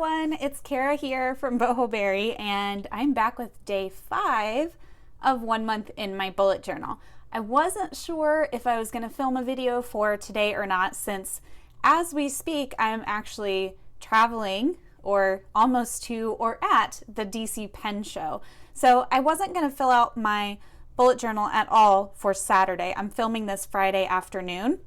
everyone, it's Kara here from Boho, and I'm back with day 5 of 1 month in my bullet journal. I wasn't sure if I was going to film a video for today or not, since as we speak I'm actually traveling or almost to or at the DC Pen Show. So I wasn't going to fill out my bullet journal at all for Saturday. I'm filming this Friday afternoon.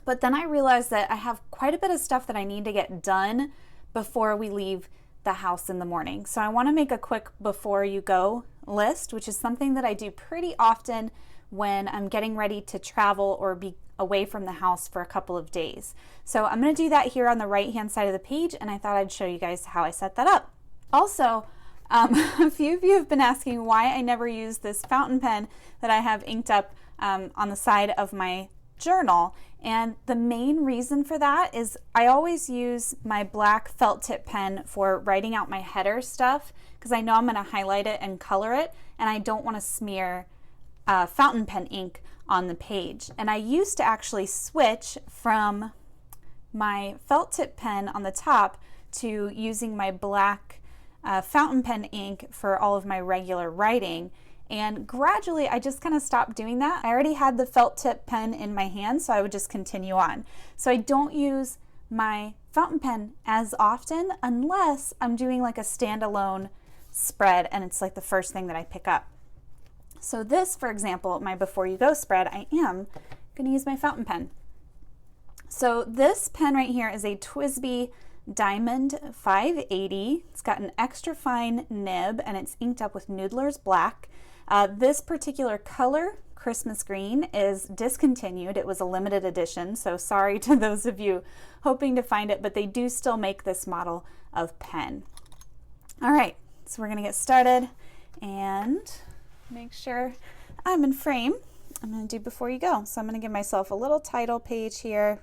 But then I realized that I have quite a bit of stuff that I need to get done before we leave the house in the morning. So I want to make a quick before you go list, which is something that I do pretty often when I'm getting ready to travel or be away from the house for a couple of days. So I'm going to do that here on the right hand side of the page, and I thought I'd show you guys how I set that up. Also, a few of you have been asking why I never use this fountain pen that I have inked up on the side of my journal, and the main reason for that is I always use my black felt tip pen for writing out my header stuff because I know I'm going to highlight it and color it, and I don't want to smear fountain pen ink on the page. And I used to actually switch from my felt tip pen on the top to using my black fountain pen ink for all of my regular writing. And gradually I just kind of stopped doing that. I already had the felt tip pen in my hand, so I would just continue on. So I don't use my fountain pen as often unless I'm doing like a standalone spread and it's like the first thing that I pick up. So this, for example, my before you go spread, I am going to use my fountain pen. So this pen right here is a TWSBI Diamond 580. It's got an extra fine nib and it's inked up with Noodler's Black. This particular color, Christmas green, is discontinued. It was a limited edition, so sorry to those of you hoping to find it, but they do still make this model of pen. All right, so we're going to get started and make sure I'm in frame. I'm going to do before you go. So I'm going to give myself a little title page here.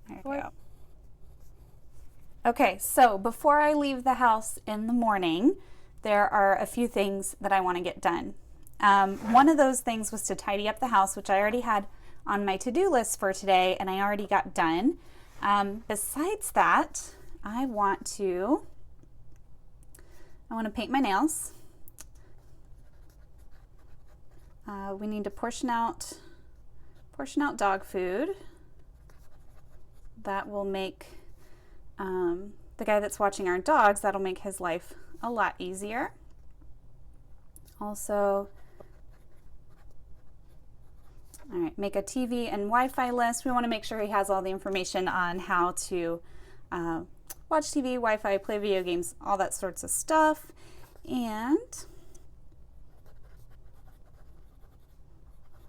There we go. Okay, so before I leave the house in the morning, there are a few things that I want to get done. One of those things was to tidy up the house, which I already had on my to-do list for today, and I already got done. Besides that, I want to paint my nails. We need to portion out dog food. That will make the guy that's watching our dogs, that'll make his life a lot easier. Also, all right, make a TV and Wi-Fi list. We want to make sure he has all the information on how to watch TV, Wi-Fi, play video games, all that sorts of stuff. And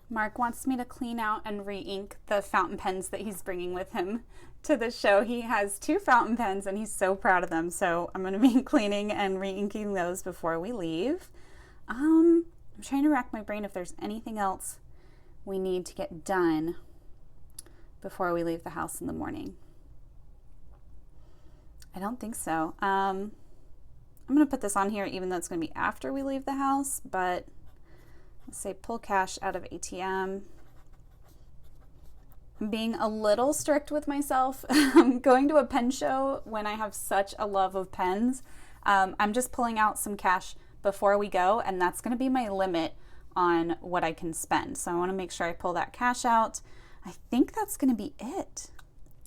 Mark wants me to clean out and re-ink the fountain pens that he's bringing with him to the show. He has 2 fountain pens and he's so proud of them, so I'm going to be cleaning and re-inking those before we leave. I'm trying to rack my brain if there's anything else we need to get done before we leave the house in the morning. I don't think so. I'm going to put this on here even though it's going to be after we leave the house, but let's say pull cash out of ATM. I'm being a little strict with myself. Going to a pen show when I have such a love of pens, I'm just pulling out some cash before we go, and that's going to be my limit on what I can spend. So I want to make sure I pull that cash out. I think that's going to be it.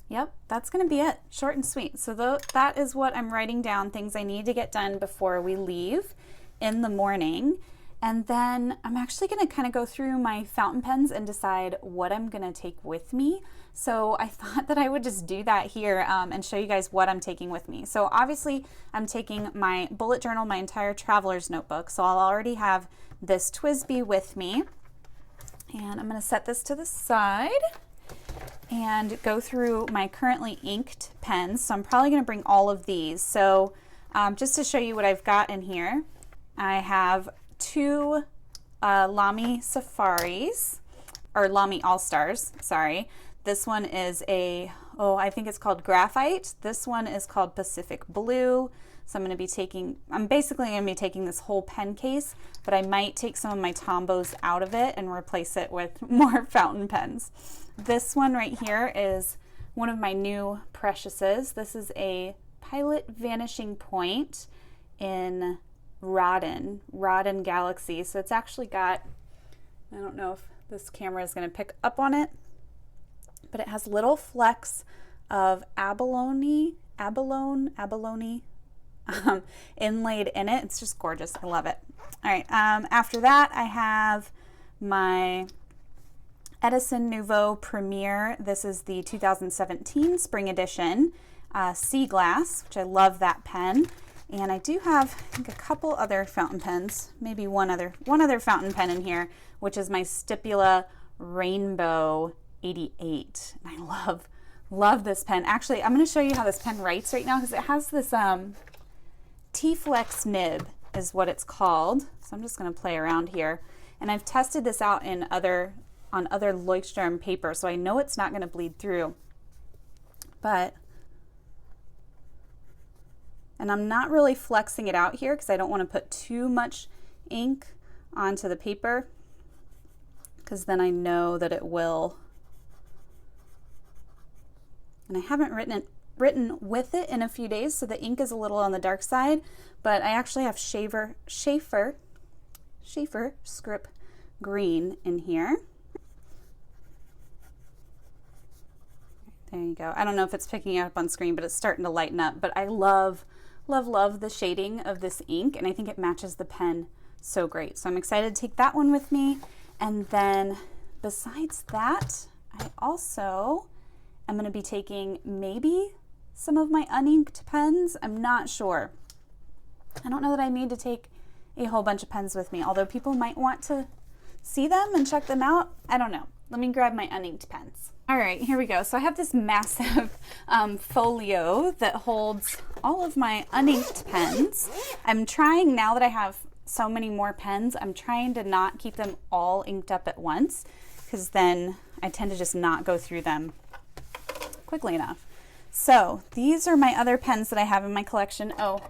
Yep, that's going to be it. Short and sweet. So that is what I'm writing down, things I need to get done before we leave in the morning. And then I'm actually going to kind of go through my fountain pens and decide what I'm going to take with me. So I thought that I would just do that here and show you guys what I'm taking with me. So obviously I'm taking my bullet journal, my entire traveler's notebook. So I'll already have this TWSBI with me. And I'm going to set this to the side and go through my currently inked pens. So I'm probably going to bring all of these. So just to show you what I've got in here, I have 2 Lamy Safaris, or Lamy All-Stars, sorry. This one is I think it's called Graphite. This one is called Pacific Blue. So I'm basically going to be taking this whole pen case, but I might take some of my Tombos out of it and replace it with more fountain pens. This one right here is one of my new Preciouses. This is a Pilot Vanishing Point in Rodden Galaxy. So it's actually got, I don't know if this camera is going to pick up on it, but it has little flecks of abalone inlaid in it. It's just gorgeous. I love it. All right. After that, I have my Edison Nouveau Premier. This is the 2017 Spring Edition Sea Glass, which I love that pen. And I do have, I think, a couple other fountain pens, maybe one other fountain pen in here, which is my Stipula Rainbow 88. And I love this pen. Actually, I'm going to show you how this pen writes right now, because it has this T-Flex nib is what it's called. So I'm just going to play around here. And I've tested this out on other Leuchtturm paper, so I know it's not going to bleed through. And I'm not really flexing it out here because I don't want to put too much ink onto the paper, because then I know that it will. And I haven't written with it in a few days, so the ink is a little on the dark side, but I actually have Schaefer Script Green in here. There you go. I don't know if it's picking up on screen, but it's starting to lighten up. But I love the shading of this ink, and I think it matches the pen so great. So I'm excited to take that one with me. And then besides that, I also am going to be taking maybe some of my uninked pens. I'm not sure. I don't know that I need to take a whole bunch of pens with me, although people might want to see them and check them out. I don't know. Let me grab my uninked pens. All right, here we go. So I have this massive folio that holds all of my uninked pens. I'm trying, now that I have so many more pens, I'm trying to not keep them all inked up at once, because then I tend to just not go through them quickly enough. So these are my other pens that I have in my collection. Oh,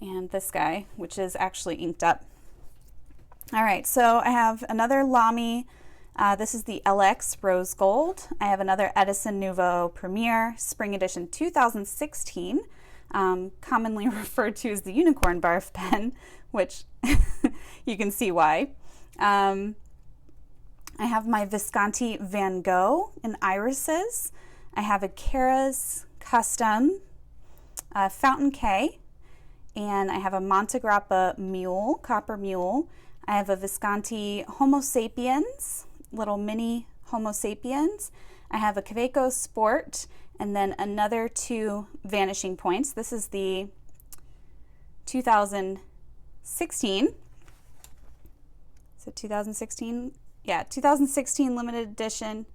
and this guy, which is actually inked up. All right, so I have another Lamy. This is the LX Rose Gold. I have another Edison Nouveau Premier Spring Edition 2016, commonly referred to as the Unicorn Barf pen, which you can see why. I have my Visconti Van Gogh in irises. I have a Kara's Custom Fountain K, and I have a Montegrappa Mule, Copper Mule. I have a Visconti Homo Sapiens, little mini Homo Sapiens. I have a Kaweco Sport, and then another two Vanishing Points. This is the 2016. So 2016, yeah, 2016 limited edition.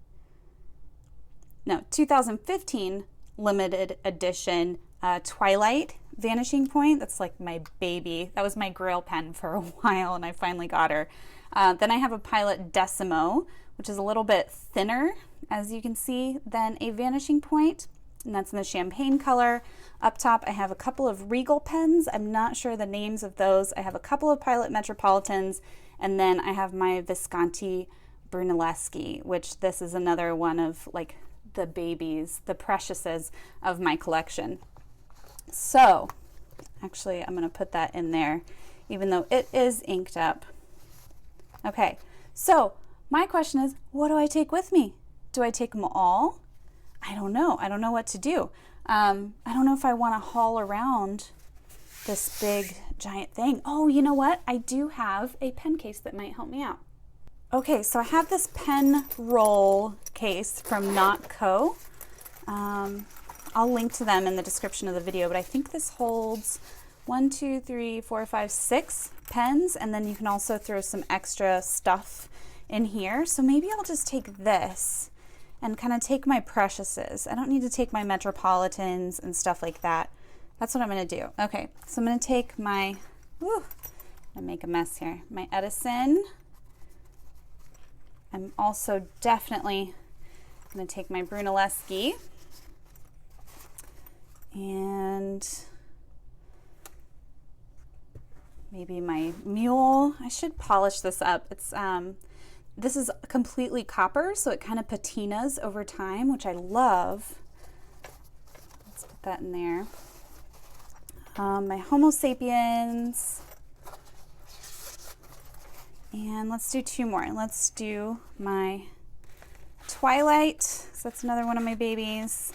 No, 2015 limited edition Twilight Vanishing Point. That's like my baby. That was my grail pen for a while, and I finally got her. Then I have a Pilot Decimo, which is a little bit thinner, as you can see, than a Vanishing Point, and that's in the champagne color. Up top, I have a couple of Regal pens. I'm not sure the names of those. I have a couple of Pilot Metropolitans, and then I have my Visconti Brunelleschi, which this is another one of like the babies, the preciouses of my collection. So actually, I'm going to put that in there, even though it is inked up. Okay, so my question is, what do I take with me? Do I take them all? I don't know. I don't know what to do. I don't know if I want to haul around this big giant thing. Oh, you know what? I do have a pen case that might help me out. Okay, so I have this pen roll case from Not Co. I'll link to them in the description of the video, but I think this holds 1, 2, 3, 4, 5, 6 pens, and then you can also throw some extra stuff in here. So maybe I'll just take this and kind of take my preciouses. I don't need to take my Metropolitans and stuff like that. That's what I'm going to do. Okay, so I'm going to take my, I make a mess here, my Edison. I'm also definitely going to take my Brunelleschi, and maybe my mule. I should polish this up. It's this is completely copper, so it kind of patinas over time, which I love. Let's put that in there. My Homo sapiens. And let's do 2 more. Let's do my Twilight. So that's another one of my babies.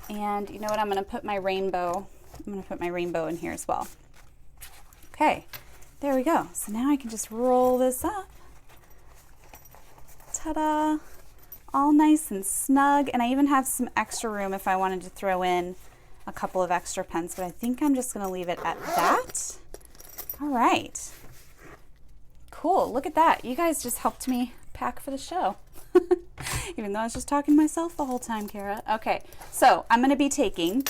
And you know what? I'm going to put my rainbow. I'm going to put my rainbow in here as well. Okay, there we go. So now I can just roll this up. Ta-da! All nice and snug. And I even have some extra room if I wanted to throw in a couple of extra pens, but I think I'm just going to leave it at that. All right. Cool, look at that. You guys just helped me pack for the show. Even though I was just talking to myself the whole time, Kara. Okay, so I'm gonna be taking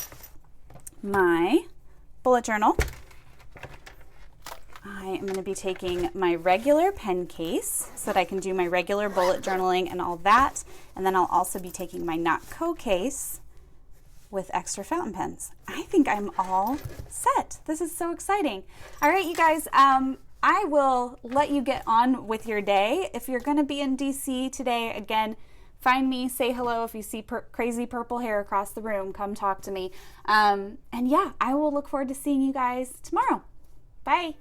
my bullet journal. I am gonna be taking my regular pen case so that I can do my regular bullet journaling and all that. And then I'll also be taking my Not Co case with extra fountain pens. I think I'm all set. This is so exciting. All right, you guys, I will let you get on with your day. If you're going to be in DC today, again, find me, say hello. If you see crazy purple hair across the room, come talk to me. And yeah, I will look forward to seeing you guys tomorrow. Bye.